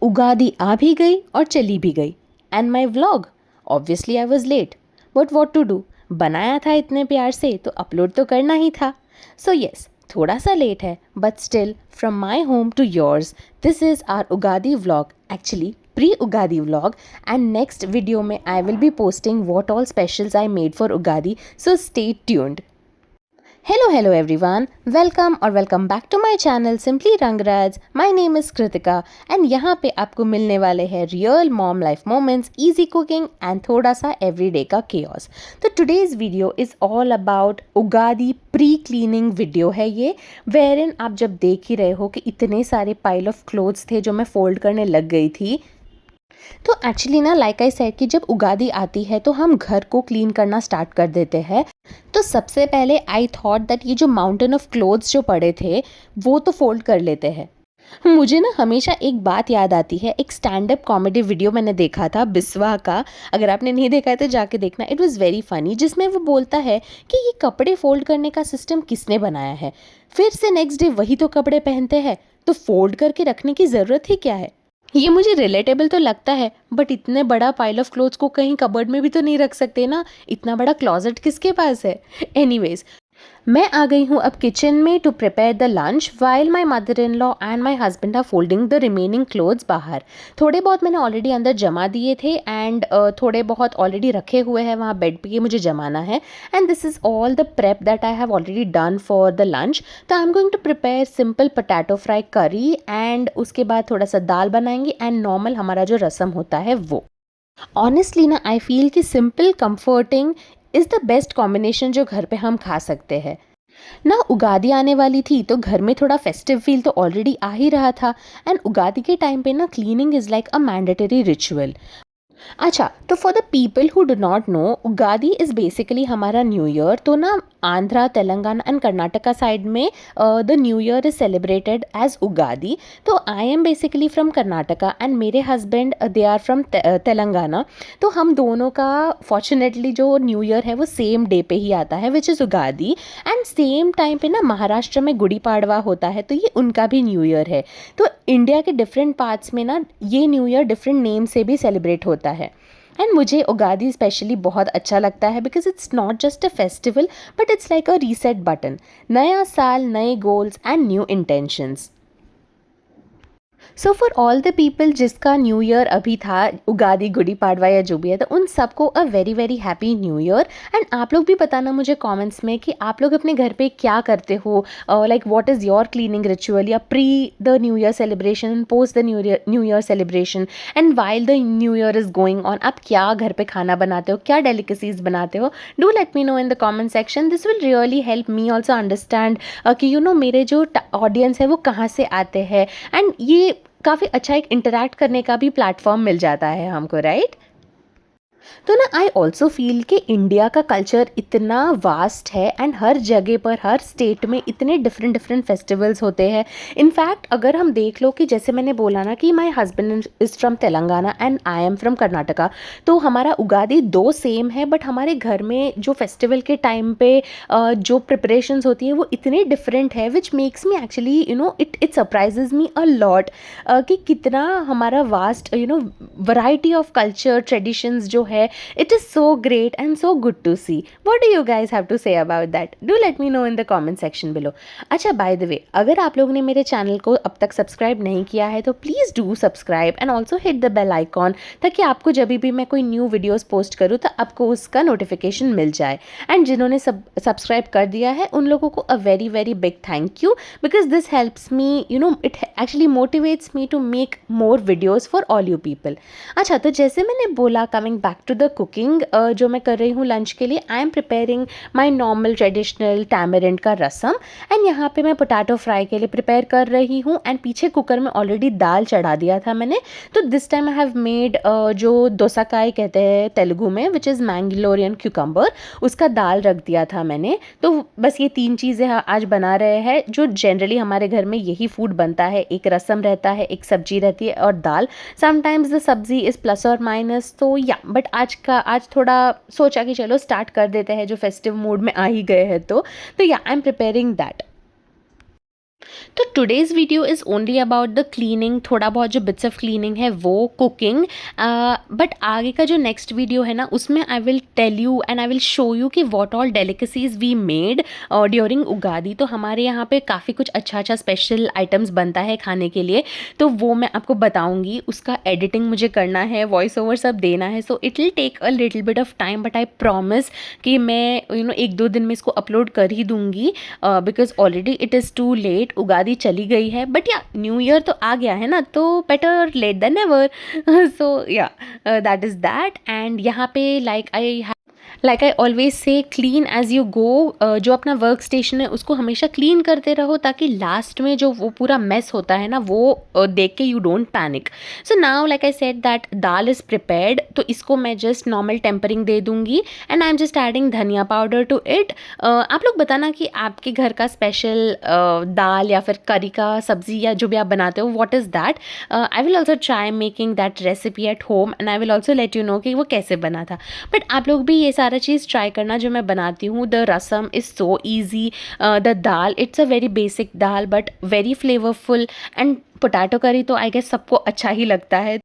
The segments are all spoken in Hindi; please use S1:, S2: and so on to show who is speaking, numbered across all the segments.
S1: उगादी आ भी गई और चली भी गई and my vlog obviously I was late but what to do, बनाया था इतने प्यार से तो अपलोड तो करना ही था. सो येस, थोड़ा सा लेट है but still from my home to yours this is our Ugadi vlog, actually pre Ugadi vlog. And next video में I will be posting what all specials I made for Ugadi, so stay tuned. Hello everyone, welcome or welcome back to my channel Simply Rangraj. My name is Kritika and यहाँ पे आपको मिलने वाले हैं real mom life moments, easy cooking and थोड़ा सा everyday का chaos. तो today's video is all about Ugadi pre-cleaning video है ये, wherein आप जब देख ही रहे हो कि इतने सारे pile of clothes थे जो मैं fold करने लग गई थी. तो एक्चुअली ना लाइक आई सेड कि जब उगादी आती है तो हम घर को क्लीन करना स्टार्ट कर देते हैं. तो सबसे पहले आई थॉट दैट ये जो माउंटेन ऑफ क्लोथ्स जो पड़े थे वो तो फोल्ड कर लेते हैं. मुझे ना हमेशा एक बात याद आती है, एक स्टैंड अप कॉमेडी वीडियो मैंने देखा था बिस्वा का, अगर आपने नहीं देखा है तो जाके देखना. इट वाज वेरी फनी, जिसमें वो बोलता है कि ये कपड़े फोल्ड करने का सिस्टम किसने बनाया है, फिर से नेक्स्ट डे वही तो कपड़े पहनते हैं, तो फोल्ड करके रखने की ज़रूरत ही क्या है. ये मुझे रिलेटेबल तो लगता है बट इतने बड़ा पाइल ऑफ क्लोथ्स को कहीं कबर्ड में भी तो नहीं रख सकते ना, इतना बड़ा क्लॉजेट किसके पास है. एनीवेज, मैं आ गई हूँ अब किचन में to prepare the lunch while my mother in law and my husband are folding the remaining clothes बाहर. थोड़े बहुत मैंने ऑलरेडी अंदर जमा दिए थे एंड थोड़े बहुत ऑलरेडी रखे हुए हैं वहाँ बेड पे, ये मुझे जमाना है. And this is all the prep that I have already done for the lunch. तो I am going to prepare simple potato fry curry and उसके बाद थोड़ा सा दाल बनाएंगे एंड नॉर्मल हमारा जो रसम होता है वो. ऑनेस्टली ना आई फील कि simple comforting is the best combination जो घर पे हम खा सकते हैं ना. उगादी आने वाली थी तो घर में थोड़ा फेस्टिव फील तो ऑलरेडी आ ही रहा था एंड उगादी के टाइम पे ना cleaning is like a mandatory ritual. अच्छा, तो for the people who do not know, Ugadi is basically हमारा न्यू ईयर. तो ना आंध्रा, तेलंगाना एंड कर्नाटका साइड में the new year is celebrated as Ugadi. तो I am basically from Karnataka and मेरे husband they are from Telangana. तो हम दोनों का फॉर्चुनेटली जो न्यू ईयर है वो सेम डे पे ही आता है which is Ugadi. And same time पे ना महाराष्ट्र में गुड़ी पाड़वा होता है तो ये उनका भी न्यू ईयर है. तो इंडिया के डिफरेंट पार्ट्स में ना ये न्यू ईयर डिफरेंट नेम से भी सेलिब्रेट होता है. एंड मुझे उगादी स्पेशली बहुत अच्छा लगता है because it's not just a festival but it's like a reset button. नया साल, नए goals and new intentions. So for all the people जिसका न्यू ईयर अभी था, उगादी, गुड़ी पाड़वा या जो भी है, तो उन सबको अ very very happy new year. And आप लोग भी बताना मुझे कमेंट्स में कि आप लोग अपने घर पे क्या करते हो, like what is your cleaning ritual या pre the new year celebration, post the new year celebration and while the new year is going on. आप क्या घर पे खाना बनाते हो, क्या डेलिकेसीज बनाते हो, do let me know in the comment section. This will really help me also understand कि यू नो मेरे जो ऑडियंस है वो कहाँ से आते हैं. एंड ये काफ़ी अच्छा एक इंटरैक्ट करने का भी प्लेटफॉर्म मिल जाता है हमको, राइट. तो ना आई ऑल्सो फील कि इंडिया का कल्चर इतना वास्ट है एंड हर जगह पर, हर स्टेट में इतने डिफरेंट डिफरेंट फेस्टिवल्स होते हैं. इनफैक्ट अगर हम देख लो कि जैसे मैंने बोला ना कि my husband is from Telangana and I am from Karnataka, तो हमारा उगादी दो सेम है बट हमारे घर में जो फेस्टिवल के टाइम पे जो प्रिपरेशंस होती है वो इतने डिफरेंट है which makes me actually you know it surprises me a lot कि कितना हमारा vast you know variety of culture traditions जो है. It is so great and so good to see. What do you guys have to say about that? Do let me know in the comment section below. अच्छा, by the way, अगर आप लोगों ने मेरे चैनल को अब तक सब्सक्राइब नहीं किया है तो please do subscribe and also hit the bell icon, ताकि आपको जब भी मैं कोई न्यू वीडियोस पोस्ट करूँ तो आपको उसका नोटिफिकेशन मिल जाए. एंड जिन्होंने सब्सक्राइब कर दिया है उन लोगों को a very very big thank you because this helps me, you know it actually motivates me to make more videos for all you people. अच्छा, तो जैसे मैंने बोला, coming back to the cooking जो मैं कर रही हूँ लंच के लिए, I am preparing my normal traditional tamarind का रसम. एंड यहाँ पे मैं पोटैटो फ्राई के लिए प्रिपेयर कर रही हूँ एंड पीछे कुकर में ऑलरेडी दाल चढ़ा दिया था मैंने. तो this time I have made जो दोसाकाई कहते हैं तेलुगु में, विच इज़ मैंगलोरियन क्यूकम्बर, उसका दाल रख दिया था मैंने. तो बस ये तीन चीज़ें आज बना रहे हैं जो जनरली हमारे घर में यही फूड बनता है. एक रसम रहता है, एक सब्जी रहती है और दाल. समटाइम्स द सब्जी इज़ प्लस और माइनस. तो या बट आज थोड़ा सोचा कि चलो स्टार्ट कर देते हैं, जो फेस्टिव मूड में आ ही गए हैं तो या आई एम प्रिपेयरिंग दैट. तो today's video is only about the cleaning, थोड़ा बहुत जो बिट्स ऑफ क्लीनिंग है वो, कुकिंग। बट आगे का जो नेक्स्ट वीडियो है ना, उसमें I will tell you and I will show you कि what all delicacies we made during Ugadi. तो हमारे यहाँ पे काफ़ी कुछ अच्छा अच्छा स्पेशल आइटम्स बनता है खाने के लिए, तो वो मैं आपको बताऊँगी। उसका एडिटिंग मुझे करना है, वॉइस ओवर सब देना है, so it will take a little bit of time, but I promise कि मैं एक दो दिन में इसको अपलोड कर ही दूँगी, because already it is too late, Ugadi चली गई है। बट या न्यू ईयर तो आ गया है ना, तो better late than never. So yeah that is that. And यहाँ पे like I always say clean as you go. जो अपना वर्क स्टेशन है उसको हमेशा क्लीन करते रहो, ताकि लास्ट में जो वो पूरा मेस होता है ना, वो देख के you don't panic. So now like I said that dal is prepared, तो इसको मैं जस्ट नॉर्मल टेम्परिंग दे दूंगी, and I am just adding धनिया पाउडर टू इट। आप लोग बताना कि आपके घर का स्पेशल दाल या फिर करी का सब्ज़ी या जो भी आप बनाते हो, what is that. I will also try making that recipe at home, and I will also let you know कि वो कैसे बना था। बट आप लोग भी ये सारा चीज़ ट्राई करना जो मैं बनाती हूँ। The rasam is so easy, the dal it's a very basic dal but very flavourful, and potato करी तो आई गेस सबको अच्छा ही लगता है।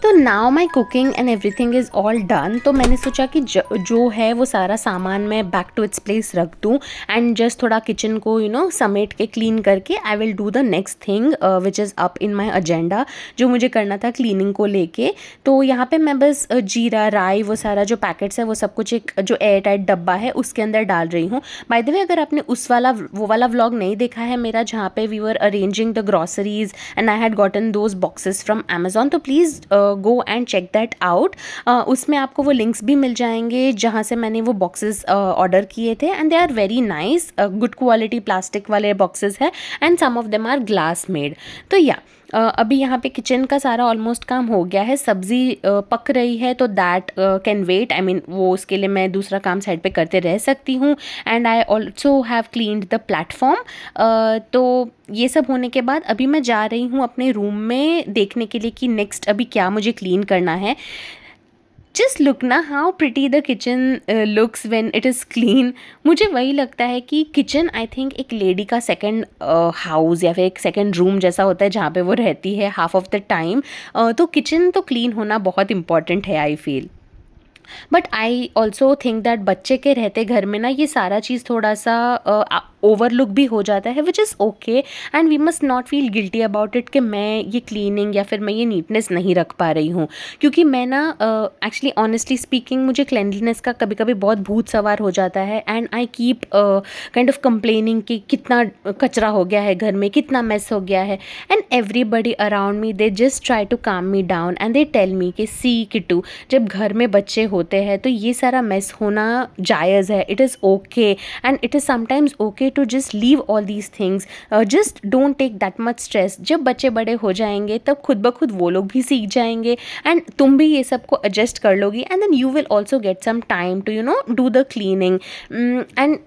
S1: तो now my cooking and everything is all done. तो मैंने सोचा कि जो है वो सारा सामान मैं बैक टू इट्स प्लेस रख दूँ, एंड जस्ट थोड़ा किचन को समेट के क्लीन करके I will do the next thing which is up in my agenda, जो मुझे करना था क्लीनिंग को लेके। तो यहाँ पे मैं बस जीरा, राई, वो सारा जो पैकेट्स है वो सब कुछ एक जो एयर टाइट डब्बा है उसके अंदर डाल रही हूँ। बाय द वे, अगर आपने वो वाला व्लॉग नहीं देखा है मेरा, जहाँ पे we were arranging the groceries and I had gotten those boxes from Amazon, तो please go and check that out. उसमें आपको वो लिंक्स भी मिल जाएंगे जहाँ से मैंने वो बॉक्सेस ऑर्डर किए थे, and they are very nice, good quality plastic वाले बॉक्सेस है, and some of them are glass made. तो या अभी यहाँ पे किचन का सारा ऑलमोस्ट काम हो गया है, सब्ज़ी पक रही है, तो that can wait. I mean वो उसके लिए मैं दूसरा काम साइड पे करते रह सकती हूँ। And I also have cleaned the platform. तो ये सब होने के बाद अभी मैं जा रही हूँ अपने रूम में देखने के लिए कि नेक्स्ट अभी क्या मुझे क्लीन करना है। जस्ट लुक ना how pretty the kitchen looks when it is clean. मुझे वही लगता है कि किचन आई थिंक एक लेडी का सेकंड हाउस या फिर एक सेकंड रूम जैसा होता है, जहाँ पे वो रहती है हाफ ऑफ द टाइम। तो किचन तो क्लीन होना बहुत इंपॉर्टेंट है, I feel. But I also think that बच्चे के रहते घर में ना ये सारा चीज़ थोड़ा सा ओवरलुक भी हो जाता है, which is okay, and we must not feel guilty about it कि मैं ये क्लीनिंग या फिर मैं ये नीटनेस नहीं रख पा रही हूँ। क्योंकि मैं ना एक्चुअली ऑनेस्टली स्पीकिंग मुझे क्लेanलीनेस का कभी कभी बहुत भूत सवार हो जाता है, and I keep kind of complaining कि कितना कचरा हो गया है घर में, कितना मेस हो गया है, and everybody around me they just try to calm me down and they tell me कि सी किट्टू, जब घर में बच्चे होते हैं तो ये सारा मेस होना जायज़ है, it is okay, and it is sometimes okay to just leave all these things, just don't take that much stress. जब बच्चे बड़े हो जाएंगे तब खुद ब खुद वो लोग भी सीख जाएंगे, एंड तुम भी ये सब को एडजस्ट कर लोगी, and then you will also get some time to do the cleaning. And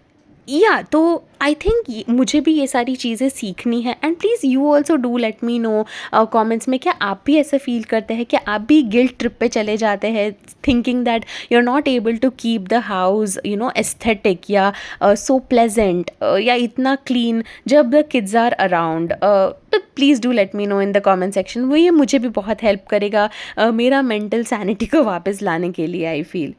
S1: या तो आई थिंक मुझे भी ये सारी चीज़ें सीखनी है। And please you also do let me no comments में, क्या आप भी ऐसे फील करते हैं, क्या आप भी गिल्ट ट्रिप पे चले जाते हैं thinking that you are not able to keep the house aesthetic या सो प्लेजेंट या इतना क्लीन जब द किड्स आर अराउंड। तो please do let me know in the comment section. वो ये मुझे भी बहुत हेल्प करेगा मेरा मेंटल सैनिटी को वापस लाने के लिए, आई फील।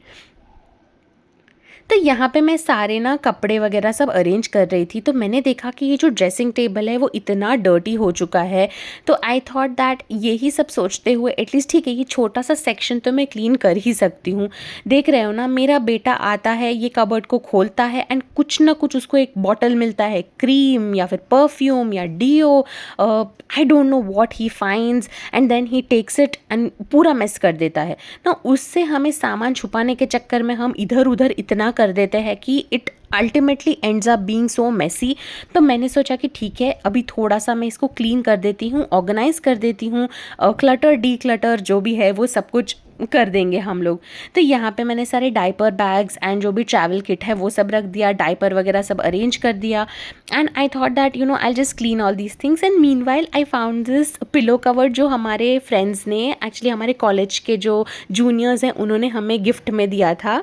S1: तो यहाँ पे मैं सारे ना कपड़े वगैरह सब अरेंज कर रही थी, तो मैंने देखा कि ये जो ड्रेसिंग टेबल है वो इतना डर्टी हो चुका है। तो आई थॉट दैट यही सब सोचते हुए एटलीस्ट ठीक है, ये छोटा सा सेक्शन तो मैं क्लीन कर ही सकती हूँ। देख रहे हो ना, मेरा बेटा आता है, ये कबर्ड को खोलता है एंड कुछ ना कुछ उसको एक बॉटल मिलता है, क्रीम या फिर परफ्यूम या deo, I don't know what he finds, and then he takes it and पूरा मेस कर देता है ना। उससे हमें सामान छुपाने के चक्कर में हम इधर उधर इतना कर देते हैं कि it ultimately ends up being so messy. तो मैंने सोचा कि ठीक है, अभी थोड़ा सा मैं इसको क्लीन कर देती हूँ, ऑर्गेनाइज कर देती हूँ, क्लटर डी क्लटर जो भी है वो सब कुछ कर देंगे हम लोग। तो यहाँ पे मैंने सारे डाइपर बैग्स एंड जो भी ट्रैवल किट है वो सब रख दिया, डाइपर वगैरह सब अरेंज कर दिया। And I thought that I just clean all these things. And meanwhile I found this pillow cover जो हमारे फ्रेंड्स ने, एक्चुअली हमारे कॉलेज के जो जूनियर्स हैं, उन्होंने हमें गिफ्ट में दिया था,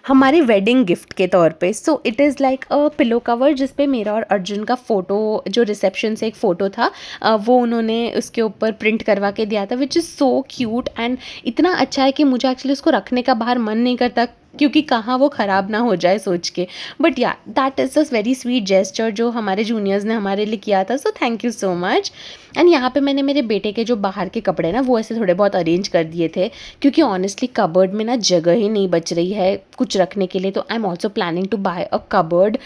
S1: हमारे वेडिंग गिफ्ट के तौर पे। So it is like a pillow cover जिस पे मेरा और अर्जुन का फ़ोटो, जो रिसेप्शन से एक फ़ोटो था, वो उन्होंने उसके ऊपर प्रिंट करवा के दिया था, which is so cute. And इतना अच्छा है कि मुझे एक्चुअली उसको रखने का बाहर मन नहीं करता, क्योंकि कहाँ वो ख़राब ना हो जाए सोच के। बट या that is a very sweet gesture जो हमारे जूनियर्स ने हमारे लिए किया था, so thank you so much. And यहाँ पे मैंने मेरे बेटे के जो बाहर के कपड़े ना वो ऐसे थोड़े बहुत अरेंज कर दिए थे, क्योंकि ऑनेस्टली कबर्ड में ना जगह ही नहीं बच रही है कुछ रखने के लिए। तो I am also planning to buy a cupboard,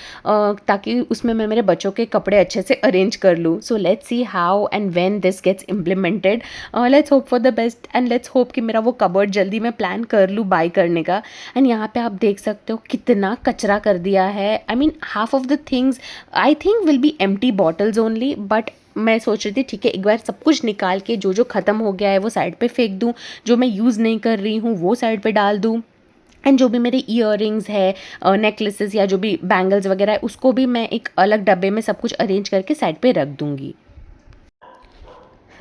S1: ताकि उसमें मैं मेरे बच्चों के कपड़े अच्छे से अरेंज कर लूँ। So let's see how and when this gets implemented. Let's hope for the best and let's hope कि मेरा वो कबर्ड जल्दी मैं प्लान कर लूँ बाय करने का। एंड यहाँ पे आप देख सकते हो कितना कचरा कर दिया है। I mean half of the things I think will be empty bottles only, but मैं सोच रही थी ठीक है, एक बार सब कुछ निकाल के जो जो ख़त्म हो गया है वो साइड पे फेंक दूँ, जो मैं यूज़ नहीं कर रही हूँ वो साइड पे डाल दूँ। एंड जो भी मेरे ईयररिंग्स है, नेकलेसेस या जो भी बैंगल्स वगैरह है, उसको भी मैं एक अलग डब्बे में सब कुछ अरेंज करके साइड पे रख दूँगी।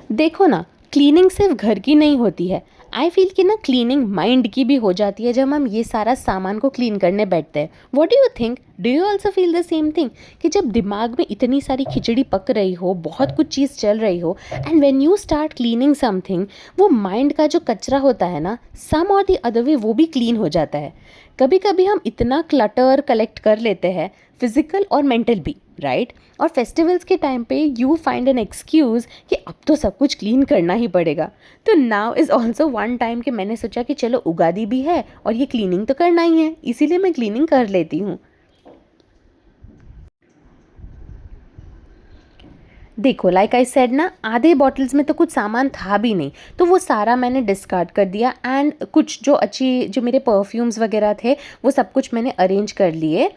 S1: देखो ना, क्लीनिंग सिर्फ घर की नहीं होती है, आई फील कि ना क्लीनिंग माइंड की भी हो जाती है जब हम ये सारा सामान को क्लीन करने बैठते हैं। What do you think? Do you also feel the same thing कि जब दिमाग में इतनी सारी खिचड़ी पक रही हो, बहुत कुछ चीज़ चल रही हो, and when you start cleaning something, वो माइंड का जो कचरा होता है ना, सम और द अदर वे वो भी क्लीन हो जाता है। कभी कभी हम इतना क्लटर कलेक्ट कर लेते हैं, फिजिकल और मेंटल भी, राइट? और फेस्टिवल्स के टाइम पे यू फाइंड एन एक्सक्यूज़ कि अब तो सब कुछ क्लीन करना ही पड़ेगा। तो now is also one time कि मैंने सोचा कि चलो उगादी भी है और ये क्लीनिंग तो करना ही है, इसीलिए मैं क्लीनिंग कर लेती हूँ। देखो, लाइक आई सेड ना, आधे बॉटल्स में तो कुछ सामान था भी नहीं, तो वो सारा मैंने डिस्कार्ड कर दिया। एंड कुछ जो अच्छी, जो मेरे परफ्यूम्स वगैरह थे, वो सब कुछ मैंने अरेंज कर लिए।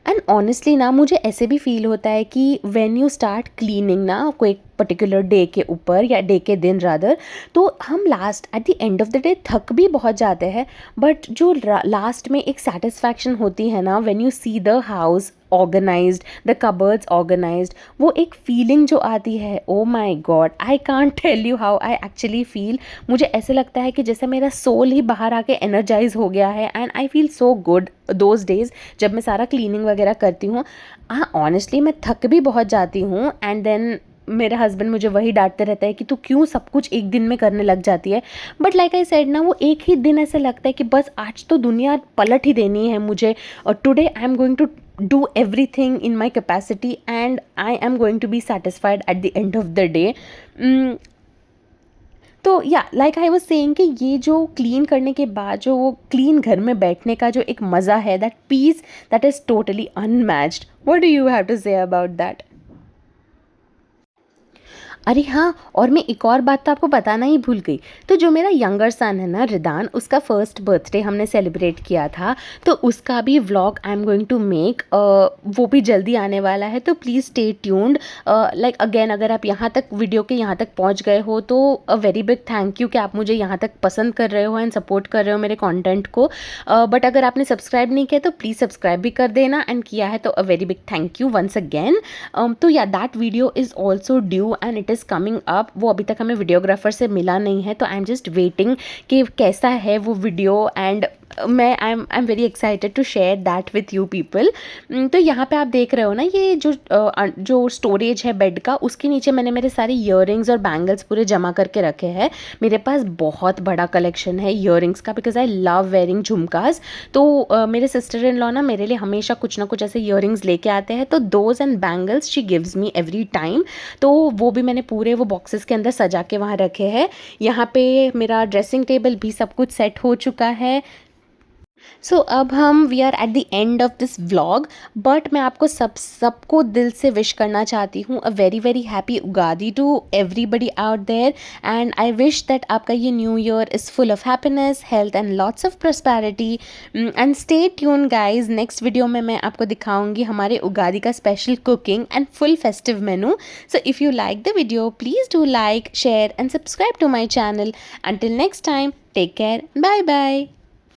S1: एंड ऑनेस्टली ना, मुझे ऐसे भी फील होता है कि व्हेन यू स्टार्ट क्लीनिंग ना कोई पर्टिकुलर डे के ऊपर या डे के दिन रादर, तो हम last eight the end of the day थक भी बहुत जाते हैं, बट जो लास्ट में एक सेटिस्फैक्शन होती है ना, when you see the house organised, the cupboards organised, वो एक फीलिंग जो आती है, oh my god, I can't tell you how I actually feel. मुझे ऐसे लगता है कि जैसे मेरा सोल ही बाहर आके एनर्जाइज हो गया है, and I feel so good those days जब मैं सारा क्लीनिंग वगैरह करती हूँ। हाँ, ऑनेस्टली मैं थक भी बहुत जाती हूँ, एंड देन मेरा हस्बैंड मुझे वही डांटते रहता है कि तू क्यों सब कुछ एक दिन में करने लग जाती है। बट लाइक आई सेड ना, वो एक ही दिन ऐसे लगता है कि बस आज तो दुनिया पलट ही देनी है मुझे, और today I am going to do everything in my capacity and I am going to be satisfied at the end of the day. तो या लाइक आई वाज सेइंग कि ये जो क्लीन करने के बाद जो वो क्लीन घर में बैठने का जो एक मज़ा है, that piece, that is totally unmatched. What do you have to say about that? अरे हाँ, और मैं एक और बात तो आपको बताना ही भूल गई। तो जो मेरा यंगर सन है ना रिदान, उसका फर्स्ट बर्थडे हमने सेलिब्रेट किया था, तो उसका भी vlog I am going to make, वो भी जल्दी आने वाला है, तो please stay tuned. Like again, अगर आप यहाँ तक वीडियो के यहाँ तक पहुँच गए हो तो a very big thank you कि आप मुझे यहाँ तक पसंद कर रहे हो एंड सपोर्ट कर रहे हो मेरे कंटेंट को। बट अगर आपने सब्सक्राइब नहीं किया तो प्लीज़ सब्सक्राइब भी कर देना, एंड किया है तो a very big thank you once again. तो yeah that video is also due and it is coming up. वो अभी तक हमें वीडियोग्राफर से मिला नहीं है, तो आई एम जस्ट वेटिंग कि कैसा है वो video, and I am very excited to share that with you people. तो यहाँ पे आप देख रहे हो ना, ये जो स्टोरेज है बेड का, उसके नीचे मैंने मेरे सारे ईयरिंग्स और बैंगल्स पूरे जमा करके रखे हैं। मेरे पास बहुत बड़ा कलेक्शन है ईयरिंग्स का, बिकॉज आई लव वेयरिंग झुमकाज। तो मेरे सिस्टर इन लॉ ना मेरे लिए हमेशा कुछ ना कुछ ऐसे ईयरिंग्स लेके आते हैं, तो those and bangles she gives me every time. तो वो भी मैंने पूरे वो बॉक्सेस के अंदर सजा के वहाँ रखे हैं। यहाँ पे मेरा ड्रेसिंग टेबल भी सब कुछ सेट हो चुका है। सो अब हम we are at the end of this vlog, but मैं आपको सबको दिल से विश करना चाहती हूँ a very very happy Ugadi to everybody out there. And I wish that आपका ये new year is full of happiness, health and lots of prosperity. And stay tune guys, next video में मैं आपको दिखाऊंगी हमारे उगादी का special cooking and full festive menu. So if you like the video please do like, share and subscribe to my channel. Until next time, take care, bye bye.